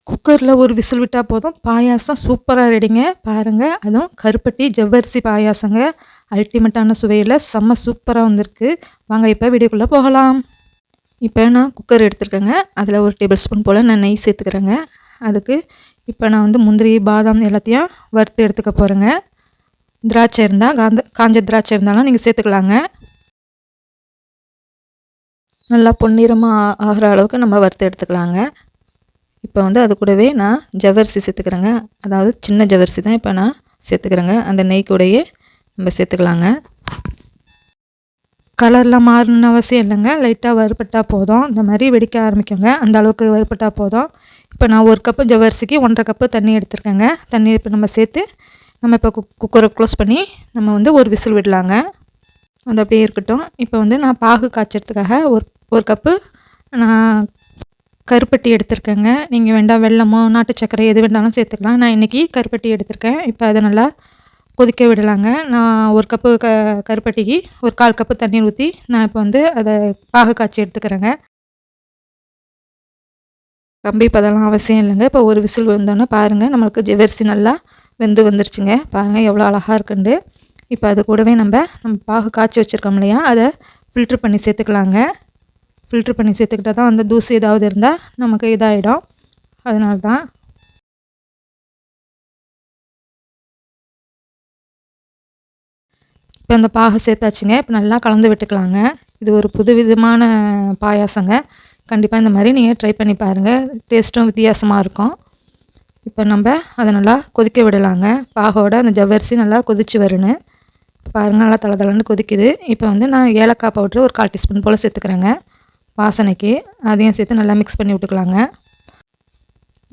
குக்கரில் ஒரு விசில் விட்டால் போதும், பாயாசம் சூப்பராக ரெடிங்க. பாருங்கள், அதுவும் கருப்பட்டி ஜவ்வரிசி பாயாசங்க. அல்டிமேட்டான சுவையில் செம்ம சூப்பராக வந்திருக்கு. வாங்க இப்போ வீடியோக்குள்ளே போகலாம். இப்போ நான் குக்கர் எடுத்துருக்கேங்க. அதில் ஒரு டேபிள் ஸ்பூன் போல் நான் நெய் சேர்த்துக்கிறேங்க. அதுக்கு இப்போ நான் வந்து முந்திரி, பாதாம் எல்லாத்தையும் வறுத்து எடுத்துக்க போகிறேங்க. திராட்சை இருந்தால் காஞ்ச திராட்சை இருந்தாலும் நீங்கள் சேர்த்துக்கலாங்க. நல்லா பொன்னிறமாக ஆகிற அளவுக்கு நம்ம வறுத்து எடுத்துக்கலாங்க. இப்போ வந்து அது கூடவே நான் ஜவ்வரிசி சேர்த்துக்கிறேங்க. அதாவது சின்ன ஜவ்வரிசி தான் இப்போ நான் சேர்த்துக்கிறேங்க. அந்த நெய் கூடயே நம்ம சேர்த்துக்கலாங்க. கலர்லாம் மாறணுன்னு அவசியம் இல்லைங்க. லைட்டாக வறுபட்டால் போதும். இந்த மாதிரி வெடிக்க ஆரம்பிக்குங்க. அந்த அளவுக்கு வறுபட்டால் போதும். இப்போ நான் 1 கப்பு ஜவ்வரிசிக்கு 1.5 கப்பு தண்ணி எடுத்துருக்கேங்க. தண்ணி இப்போ நம்ம சேர்த்து நம்ம இப்போ குக்கரை க்ளோஸ் பண்ணி நம்ம வந்து ஒரு விசில் விடலாங்க. அது அப்படியே இருக்கட்டும். இப்போ வந்து நான் பாகு காய்ச்சறதுக்காக ஒரு கப்பு நான் கருப்பட்டி எடுத்திருக்கேங்க. நீங்கள் வேண்டாம் வெல்லமோ நாட்டு சர்க்கரை எது வேண்டாலும் சேர்த்துக்கலாம். நான் இன்றைக்கி கருப்பட்டி எடுத்திருக்கேன். இப்போ அதை நல்லா கொதிக்க விடலாங்க. நான் 1 கப்பு கருப்பட்டிக்கு 1/4 கப்பு தண்ணீர் ஊற்றி நான் இப்போ வந்து அதை பாகு காய்ச்சி எடுத்துக்கிறேங்க. கம்பி பதம்லாம் அவசியம் இல்லைங்க. இப்போ ஒரு விசில் வந்தோன்னே பாருங்கள், நம்மளுக்கு ஜவ்வரிசி நல்லா வெந்து வந்துருச்சுங்க. பாருங்கள் எவ்வளோ அழகாக இருக்குண்டு. இப்போ அது கூடவே நம்ம பாகு காய்ச்சி வச்சுருக்கோம் இல்லையா, அதை ஃபில்ட்ரு பண்ணி சேர்த்துக்கலாங்க. ஃபில்ட்ரு பண்ணி சேர்த்துக்கிட்டால் தான் அந்த தூசி ஏதாவது இருந்தால் நமக்கு இதாகிடும். அதனால தான். இப்போ அந்த பாகு சேர்த்தாச்சுங்க. இப்போ நல்லா கலந்து விட்டுக்கலாங்க. இது ஒரு புதுவிதமான பாயாசங்க. கண்டிப்பாக இந்த மாதிரி நீங்கள் ட்ரை பண்ணி பாருங்கள். டேஸ்ட்டும் வித்தியாசமாக இருக்கும். இப்போ நம்ம அதை நல்லா கொதிக்க விடலாங்க. பாகோட அந்த ஜவ்வரிசி நல்லா கொதிச்சு வரணும். பாருங்கள், நல்லா தளதளன்னு கொதிக்குது. இப்போ வந்து நான் ஏலக்காய் பவுட்ரு ஒரு 1/4 டீஸ்பூன் போல் சேர்த்துக்கிறேங்க வாசனைக்கு. அதையும் சேர்த்து நல்லா மிக்ஸ் பண்ணி விட்டுக்கலாங்க.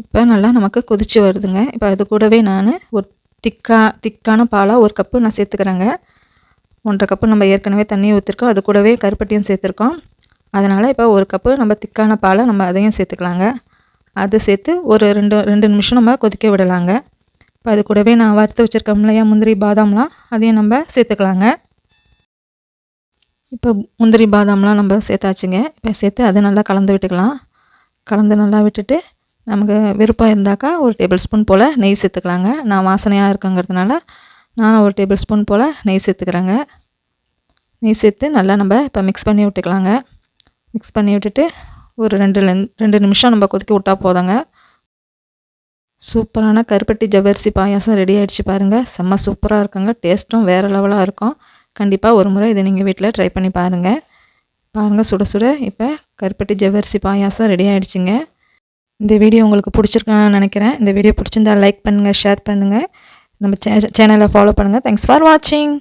இப்போ நல்லா நமக்கு கொதிச்சு வருதுங்க. இப்போ அது கூடவே நான் ஒரு திக்கான பாலாக 1 கப்பு நான் சேர்த்துக்கிறேங்க. 1.5 கப்பு நம்ம ஏற்கனவே தண்ணி ஊற்றிருக்கோம். அது கூடவே கருப்பட்டியும் சேர்த்துருக்கோம். அதனால் இப்போ 1 கப்பு நம்ம திக்கான பாலை நம்ம அதையும் சேர்த்துக்கலாங்க. அது சேர்த்து ஒரு 2 நிமிஷம் நம்ம கொதிக்க விடலாங்க. இப்போ அது கூடவே நான் வறுத்து வச்சுருக்கோம் இல்லையா முந்திரி, பாதாம்லாம், அதையும் நம்ம சேர்த்துக்கலாங்க. இப்போ முந்திரி, பாதாம்லாம் நம்ம சேர்த்தாச்சுங்க. இப்போ சேர்த்து அதை நல்லா கலந்து விட்டுக்கலாம். கலந்து நல்லா விட்டுட்டு நமக்கு விருப்பம் இருந்தாக்கா ஒரு டேபிள் ஸ்பூன் போல் நெய் சேர்த்துக்கலாங்க. நான் வாசனையாக இருக்குங்கிறதுனால நான் ஒரு டேபிள் ஸ்பூன் போல் நெய் சேர்த்துக்கிறேங்க. நெய் சேர்த்து நல்லா நம்ம இப்போ மிக்ஸ் பண்ணி விட்டுக்கலாங்க. மிக்ஸ் பண்ணி விட்டுட்டு ஒரு 2 நிமிஷம் நம்ம கொதிக்க விட்டால் போதுங்க. சூப்பரான கருப்பட்டி ஜவ்வரிசி பாயாசம் ரெடி ஆகிடுச்சு பாருங்கள். செம்ம சூப்பராக இருக்குங்க. டேஸ்ட்டும் வேறு லெவலாக இருக்கும். கண்டிப்பாக ஒரு முறை இதை நீங்கள் வீட்டில் ட்ரை பண்ணி பாருங்கள். பாருங்கள், சுட சுட இப்போ கருப்பட்டி ஜவ்வரிசி பாயாசம் ரெடி ஆகிடுச்சிங்க. இந்த வீடியோ உங்களுக்கு பிடிச்சிருக்கான்னு நினைக்கிறேன். இந்த வீடியோ பிடிச்சிருந்தால் லைக் பண்ணுங்கள், ஷேர் பண்ணுங்கள். நம்ம சேனலை ஃபாலோ பண்ணுங்கள். தேங்க்ஸ் ஃபார் வாட்சிங்.